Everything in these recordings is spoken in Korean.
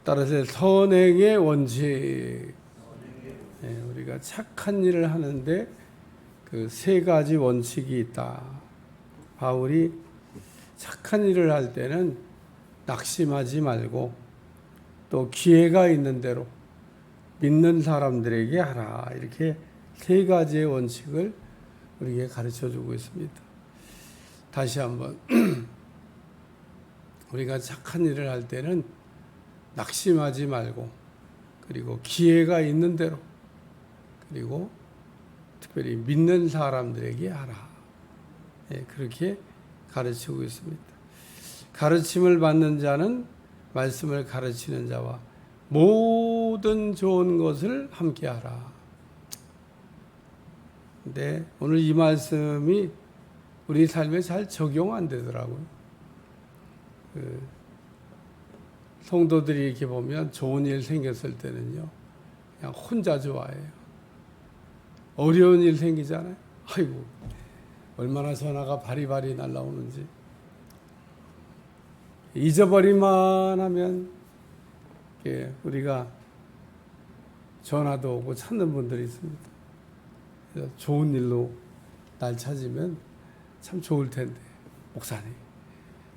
따라서 선행의 원칙. 우리가 착한 일을 하는데 그 세 가지 원칙이 있다. 바울이 착한 일을 할 때는 낙심하지 말고 또 기회가 있는 대로 믿는 사람들에게 하라. 이렇게 세 가지의 원칙을 우리에게 가르쳐 주고 있습니다. 다시 한번 우리가 착한 일을 할 때는 낙심하지 말고 그리고 기회가 있는 대로 그리고 특별히 믿는 사람들에게 하라. 그렇게 가르치고 있습니다. 가르침을 받는 자는 말씀을 가르치는 자와 모든 좋은 것을 함께하라. 근데 오늘 이 말씀이 우리 삶에 잘 적용 안 되더라고요. 성도들이 이렇게 보면 좋은 일 생겼을 때는요, 그냥 혼자 좋아해요. 어려운 일 생기잖아요. 아이고, 얼마나 전화가 바리바리 날라오는지. 잊어버리만 하면 우리가 전화도 오고 찾는 분들이 있습니다. 그래서 좋은 일로 날 찾으면 참 좋을 텐데, 목사님,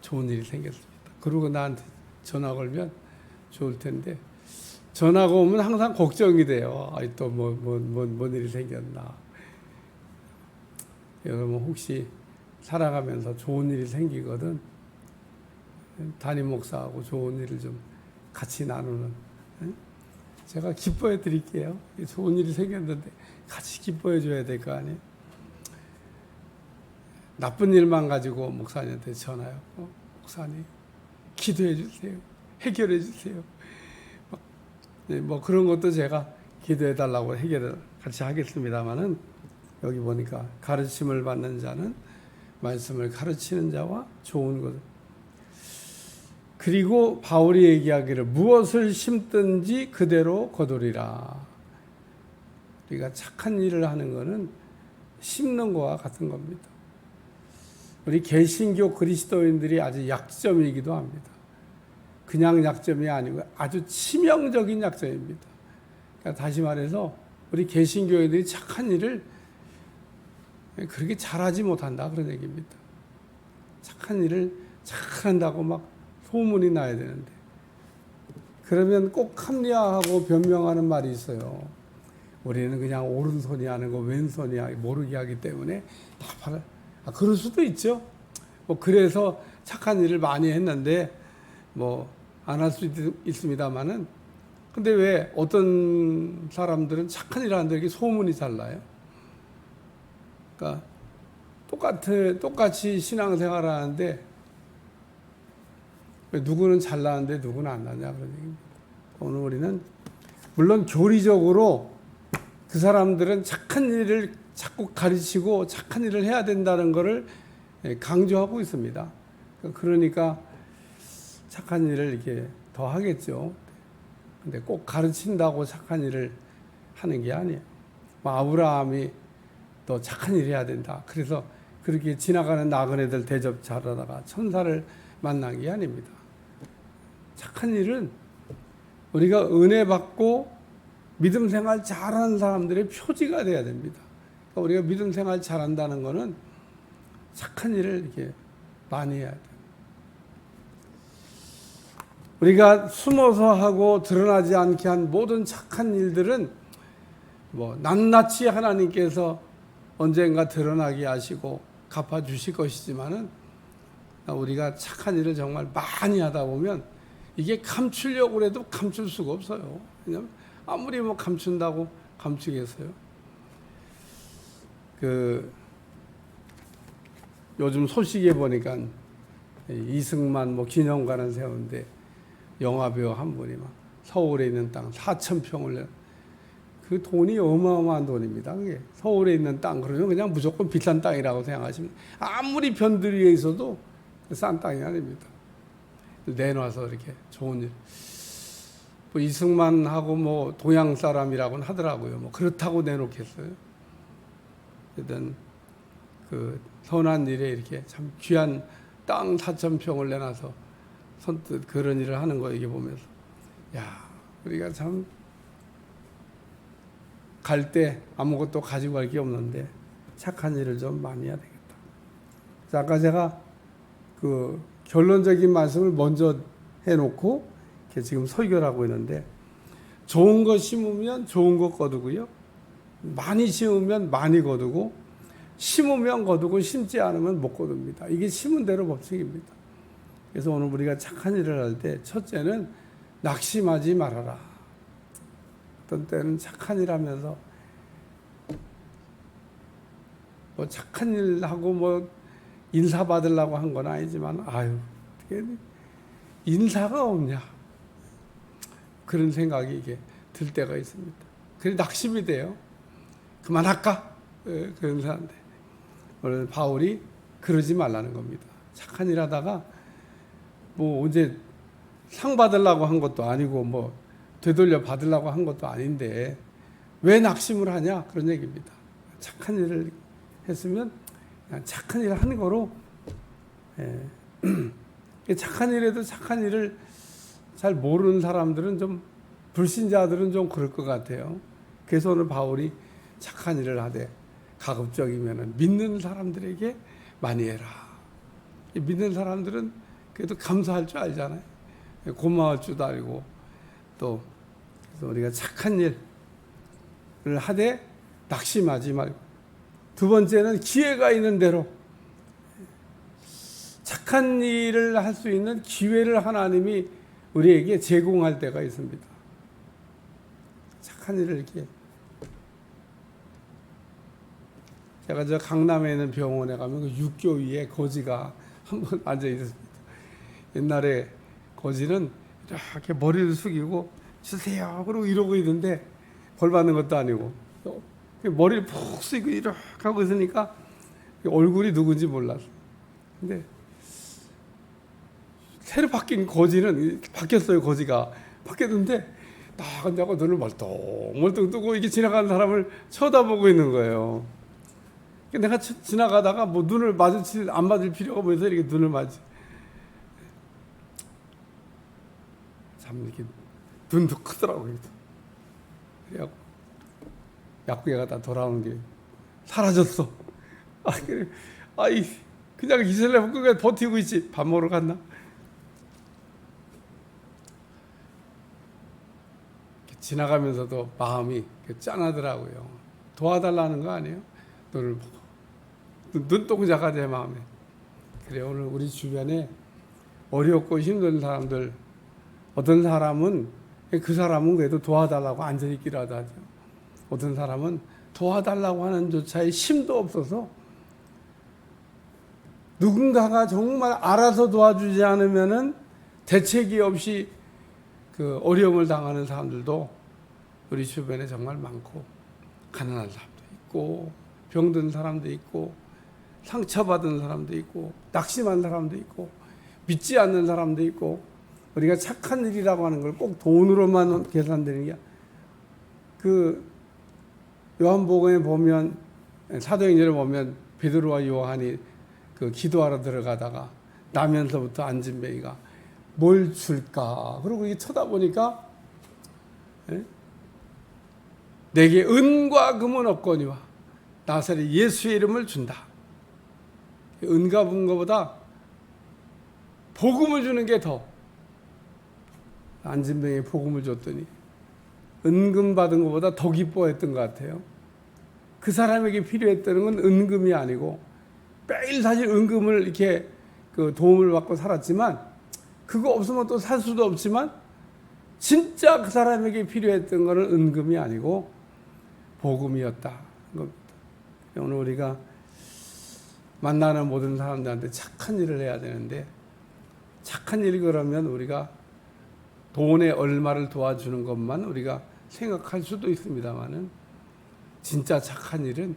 좋은 일이 생겼습니다. 그러고 나한테 전화 걸면 좋을 텐데, 전화가 오면 항상 걱정이 돼요. 아이, 또 뭔 일이 생겼나. 여러분, 혹시 살아가면서 좋은 일이 생기거든, 담임 목사하고 좋은 일을 좀 같이 나누는, 제가 기뻐해 드릴게요. 좋은 일이 생겼는데 같이 기뻐해 줘야 될 거 아니에요. 나쁜 일만 가지고 목사님한테 전화요. 목사님, 기도해 주세요. 해결해 주세요. 뭐 그런 것도 제가 기도해 달라고 해결을 같이 하겠습니다만은, 여기 보니까 가르침을 받는 자는 말씀을 가르치는 자와 좋은 것. 그리고 바울이 얘기하기를 무엇을 심든지 그대로 거두리라. 우리가 착한 일을 하는 것은 심는 것과 같은 겁니다. 우리 개신교 그리스도인들이 아주 약점이기도 합니다. 그냥 약점이 아니고 아주 치명적인 약점입니다. 그러니까 다시 말해서 우리 개신교인들이 착한 일을 그렇게 잘하지 못한다, 그런 얘기입니다. 착한 일을 잘한다고 막 소문이 나야 되는데, 그러면 꼭 합리화하고 변명하는 말이 있어요. 우리는 그냥 오른손이 하는 거 왼손이 모르게 하기 때문에 다 그럴 수도 있죠. 뭐 그래서 착한 일을 많이 했는데 뭐 안 할 수도 있습니다만은, 근데 왜 어떤 사람들은 착한 일을 하는데 이렇게 소문이 잘 나요? 그러니까 똑같이 신앙생활을 하는데 누구는 잘 나는데 누구는 안 나냐, 그런 얘기입니다. 오늘 우리는 물론 교리적으로 그 사람들은 착한 일을 자꾸 가르치고 착한 일을 해야 된다는 것을 강조하고 있습니다. 그러니까 착한 일을 이렇게 더 하겠죠. 근데 꼭 가르친다고 착한 일을 하는 게 아니에요. 아브라함이 더 착한 일을 해야 된다. 그래서 그렇게 지나가는 나그네들 대접 잘하다가 천사를 만난 게 아닙니다. 착한 일은 우리가 은혜 받고 믿음 생활 잘하는 사람들의 표지가 돼야 됩니다. 그러니까 우리가 믿음 생활 잘한다는 것은 착한 일을 이렇게 많이 해야 돼요. 우리가 숨어서 하고 드러나지 않게 한 모든 착한 일들은 뭐 낱낱이 하나님께서 언젠가 드러나게 하시고 갚아주실 것이지만은, 우리가 착한 일을 정말 많이 하다 보면 이게 감추려고 해도 감출 수가 없어요. 왜냐하면 아무리 뭐 감춘다고 감추겠어요. 요즘 소식에 보니까 이승만 뭐 기념관을 세우는데 영화배우 한 분이 막 서울에 있는 땅 4,000평을, 그 돈이 어마어마한 돈입니다. 그게 서울에 있는 땅 그러면 그냥 무조건 비싼 땅이라고 생각하시면, 아무리 변두리에 있어도 싼 땅이 아닙니다. 내놔서 이렇게 좋은 일. 뭐 이승만하고 뭐 동양 사람이라고는 하더라고요. 뭐 그렇다고 내놓겠어요. 일단 그 선한 일에 이렇게 참 귀한 땅 4,000평을 내놔서 선뜻 그런 일을 하는 거 이게 보면서 야, 우리가 참 갈 때 아무것도 가지고 갈 게 없는데 착한 일을 좀 많이 해야 되겠다. 그래서 아까 제가 그 결론적인 말씀을 먼저 해놓고 지금 설교를 하고 있는데, 좋은 거 심으면 좋은 거 거두고요, 많이 심으면 많이 거두고, 심으면 거두고 심지 않으면 못 거둡니다. 이게 심은 대로 법칙입니다. 그래서 오늘 우리가 착한 일을 할 때 첫째는 낙심하지 말아라. 어떤 때는 착한 일 하면서 뭐 착한 일 하고 뭐 인사 받으려고 한 건 아니지만, 아유, 어떻게 인사가 없냐, 그런 생각이 이게 들 때가 있습니다. 그래 낙심이 돼요. 그만할까? 그런 사람들. 오늘 바울이 그러지 말라는 겁니다. 착한 일 하다가 뭐 언제 상 받으려고 한 것도 아니고 뭐 되돌려 받으려고 한 것도 아닌데 왜 낙심을 하냐, 그런 얘기입니다. 착한 일을 했으면 그냥 착한 일을 하는 거로, 착한 일에도 착한 일을 잘 모르는 사람들은, 좀 불신자들은 좀 그럴 것 같아요. 그래서 오늘 바울이 착한 일을 하되 가급적이면 믿는 사람들에게 많이 해라. 믿는 사람들은 그래도 감사할 줄 알잖아요. 고마울 줄도 알고. 또 그래서 우리가 착한 일을 하되 낙심하지 말고, 두 번째는 기회가 있는 대로 착한 일을 할 수 있는 기회를 하나님이 우리에게 제공할 때가 있습니다. 착한 일을 이렇게, 제가 저 강남에 있는 병원에 가면 그 육교 위에 거지가 한 번 앉아 있었습니다. 옛날에 거지는 이렇게 머리를 숙이고 주세요 그러고 이러고 있는데, 벌 받는 것도 아니고 머리를 푹 숙이고 이렇게 하고 있으니까 얼굴이 누군지 몰랐어. 근데 새로 바뀐 거지는 바뀌었어요. 거지가 바뀌었는데 딱 앉아서 눈을 멀뚱멀뚱 뜨고 이게 지나가는 사람을 쳐다보고 있는 거예요. 내가 지나가다가 뭐 눈을 안 맞을 필요가 뭐해서 이렇게 눈을 맞지. 참 이렇게 눈도 크더라고요. 그래갖고 약국에 가다 돌아오는 게 사라졌어. 그냥 이슬람 끝까지 버티고 있지. 밥 먹으러 갔나? 지나가면서도 마음이 짠하더라고요. 도와달라는 거 아니에요? 눈을 보고. 눈동자가 내 마음에. 그래, 오늘 우리 주변에 어렵고 힘든 사람들, 어떤 사람은 그 사람은 그래도 도와달라고 앉아있기라도 하죠. 어떤 사람은 도와달라고 하는 조차에 힘도 없어서, 누군가가 정말 알아서 도와주지 않으면은 대책이 없이 그 어려움을 당하는 사람들도 우리 주변에 정말 많고, 가난한 사람도 있고, 병든 사람도 있고, 상처받은 사람도 있고, 낙심한 사람도 있고, 믿지 않는 사람도 있고. 우리가 착한 일이라고 하는 걸 꼭 돈으로만 계산되는 게, 그 요한복음에 보면, 사도행전에 보면 베드로와 요한이 그 기도하러 들어가다가 나면서부터 안진뱅이가 뭘 줄까? 그러고 이게 쳐다보니까, 내게 은과 금은 없거니와 나사렛 예수의 이름을 준다. 은과 금거보다 복음을 주는 게 더, 안진뱅이에 복음을 줬더니 은금 받은 것보다 더 기뻐했던 것 같아요. 그 사람에게 필요했다는 건 은금이 아니고, 매일 사실 은금을 이렇게 그 도움을 받고 살았지만, 그거 없으면 또 살 수도 없지만, 진짜 그 사람에게 필요했던 것은 은금이 아니고 복음이었다. 오늘 우리가 만나는 모든 사람들한테 착한 일을 해야 되는데, 착한 일이 그러면 우리가 돈에 얼마를 도와주는 것만 우리가 생각할 수도 있습니다만은, 진짜 착한 일은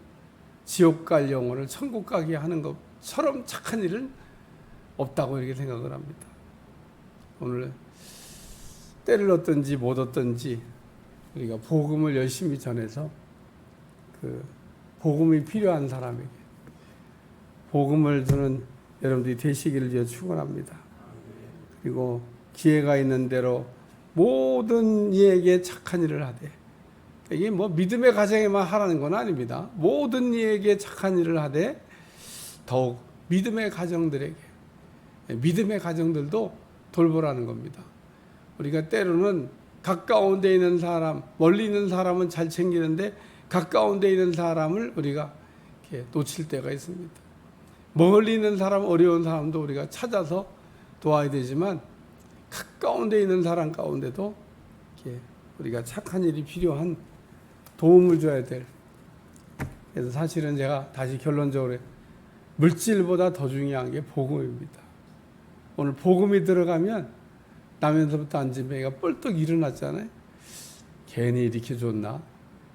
지옥 갈 영혼을 천국 가게 하는 것처럼 착한 일은 없다고 이렇게 생각을 합니다. 오늘 때를 얻든지 못 얻든지 우리가 복음을 열심히 전해서 그 복음이 필요한 사람에게 복음을 주는 여러분들이 되시기를 축원합니다. 그리고 기회가 있는 대로 모든 이에게 착한 일을 하되. 이게 뭐 믿음의 가정에만 하라는 건 아닙니다. 모든 이에게 착한 일을 하되 더욱 믿음의 가정들에게, 믿음의 가정들도 돌보라는 겁니다. 우리가 때로는 가까운 데 있는 사람, 멀리 있는 사람은 잘 챙기는데 가까운 데 있는 사람을 우리가 이렇게 놓칠 때가 있습니다. 멀리 있는 사람, 어려운 사람도 우리가 찾아서 도와야 되지만 가까운 데 있는 사람 가운데도 이렇게 우리가 착한 일이 필요한 도움을 줘야 될. 그래서 사실은 제가 다시 결론적으로 물질보다 더 중요한 게 복음입니다. 오늘 복음이 들어가면 나면서부터 앉으면 뻘떡 일어났잖아요. 괜히 이렇게 줬나?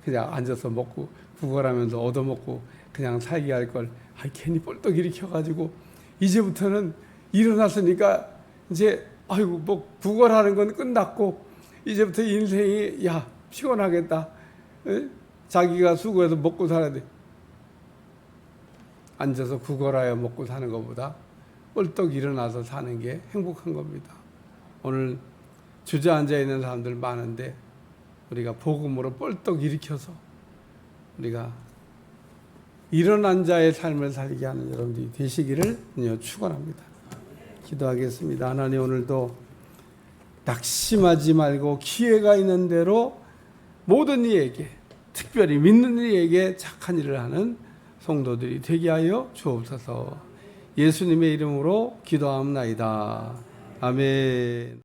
그냥 앉아서 먹고 구걸하면서 얻어먹고 그냥 살게 할 걸 괜히 뻘떡 일으켜가지고 이제부터는 일어났으니까 이제 아이고 뭐 구걸하는 건 끝났고 이제부터 인생이 피곤하겠다. 자기가 수고해서 먹고 살아야 돼. 앉아서 구걸하여 먹고 사는 것보다 뻘떡 일어나서 사는 게 행복한 겁니다. 오늘 주저앉아 있는 사람들 많은데 우리가 복음으로 뻘떡 일으켜서 우리가 일어난 자의 삶을 살게 하는 여러분들이 되시기를 축원합니다. 기도하겠습니다. 하나님, 오늘도 낙심하지 말고 기회가 있는 대로 모든 이에게, 특별히 믿는 이에게 착한 일을 하는 성도들이 되게 하여 주옵소서. 예수님의 이름으로 기도하옵나이다. 아멘.